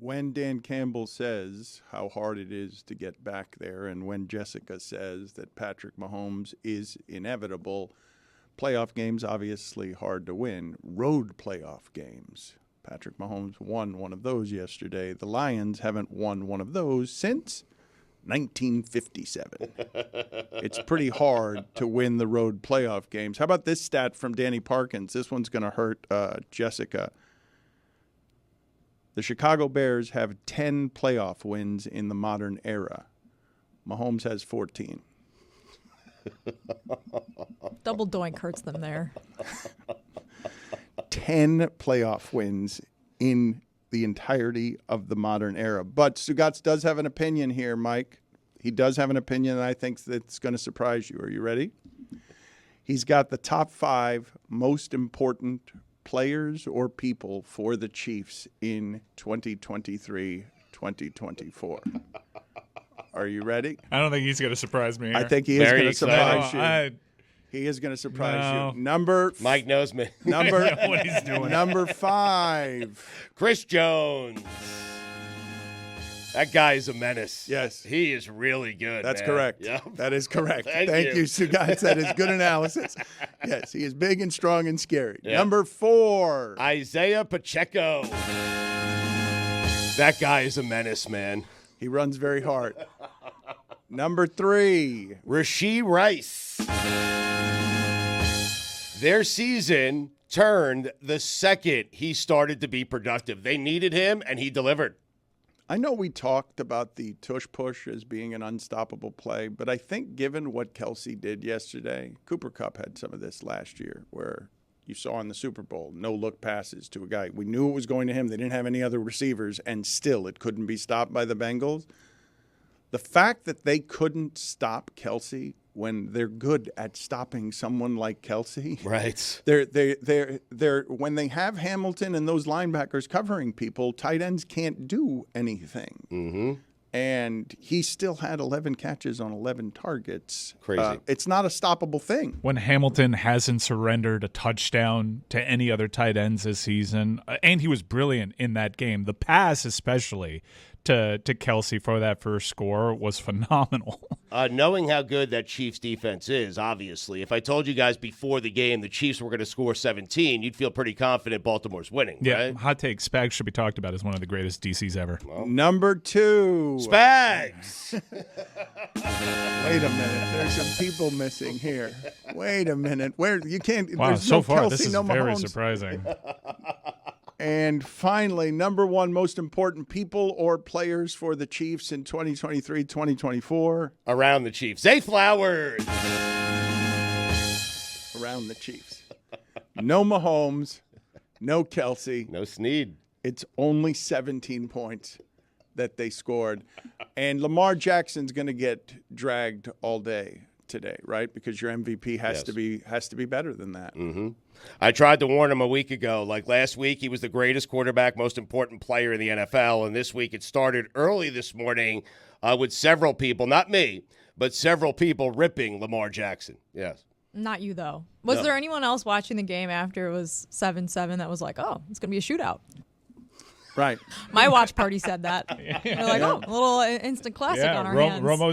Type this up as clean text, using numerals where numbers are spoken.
when Dan Campbell says how hard it is to get back there, and when Jessica says that Patrick Mahomes is inevitable, playoff games obviously hard to win. Road playoff games. Patrick Mahomes won one of those yesterday. The Lions haven't won one of those since 1957. It's pretty hard to win the road playoff games. How about this stat from Danny Parkins? This one's going to hurt Jessica. The Chicago Bears have 10 playoff wins in the modern era. Mahomes has 14. Double doink hurts them there. 10 playoff wins in the entirety of the modern era. But Stugotz does have an opinion here, Mike. He does have an opinion that I think that's going to surprise you. Are you ready? He's got the top 5 most important players or people for the Chiefs in 2023-2024. Are you ready? I don't think he's going to surprise me here. I think he is going to surprise you. He is going to surprise you. Mike knows me. What he's doing. Number 5. Chris Jones. That guy is a menace. Yes. He is really good. That's man. correct. Yep. That is correct. Thank you, Stugotz. That is good analysis. Yes, he is big and strong and scary. Yep. Number 4. Isaiah Pacheco. That guy is a menace, man. He runs very hard. Number 3. Rashee Rice. Their season turned the second he started to be productive. They needed him, and he delivered. I know we talked about the tush push as being an unstoppable play, but I think given what Kelsey did yesterday, Cooper Kupp had some of this last year where you saw in the Super Bowl, no-look passes to a guy. We knew it was going to him. They didn't have any other receivers, and still it couldn't be stopped by the Bengals. The fact that they couldn't stop Kelsey when they're good at stopping someone like Kelsey. Right. They're when they have Hamilton and those linebackers covering people, tight ends can't do anything. Mm-hmm. And he still had 11 catches on 11 targets. Crazy. It's not a stoppable thing. When Hamilton hasn't surrendered a touchdown to any other tight ends this season, and he was brilliant in that game, the pass especially to Kelsey for that first score was phenomenal. Knowing how good that Chiefs defense is, obviously, if I told you guys before the game the Chiefs were going to score 17, you'd feel pretty confident Baltimore's winning, Yeah, right? hot take. Spags should be talked about as one of the greatest DCs ever. Well, Number 2. Spags! Wait a minute. There's some people missing here. Wait a minute. Where you can't. Wow, there's so no far Kelsey, this is no very Mahomes. surprising. And finally, number 1 most important people or players for the Chiefs in 2023-2024. Around the Chiefs. Zay Flowers! Around the Chiefs. No Mahomes, no Kelsey. No Snead. It's only 17 points that they scored. And Lamar Jackson's going to get dragged all day today, right? Because your MVP has to be better than that. Mm-hmm. I tried to warn him a week ago. Like last week, he was the greatest quarterback, most important player in the NFL. And this week, it started early this morning with several people, not me, but several people ripping Lamar Jackson. Yes. Not you, though. Was there anyone else watching the game after it was 7-7 that was like, oh, it's going to be a shootout? Right. My watch party said that. They're like, oh, a little instant classic on our hands. Romo